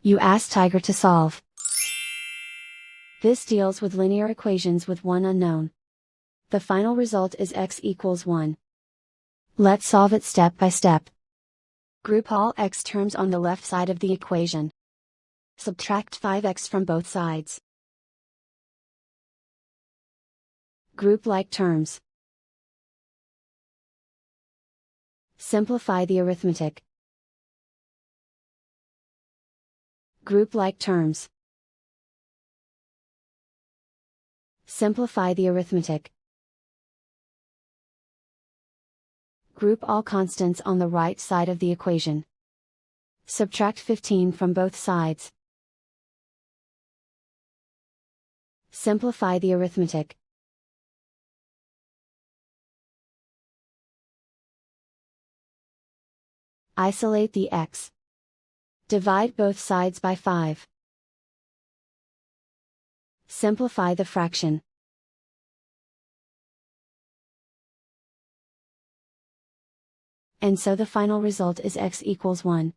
You ask Tiger to solve. This deals with linear equations with one unknown. The final result is x equals 1. Let's solve it step by step. Group all x terms on the left side of the equation. Subtract 5x from both sides. Group like terms. Simplify the arithmetic. Group like terms. Simplify the arithmetic. Group all constants on the right side of the equation. Subtract 15 from both sides. Simplify the arithmetic. Isolate the x. Divide both sides by 5. Simplify the fraction. And so the final result is x equals 1.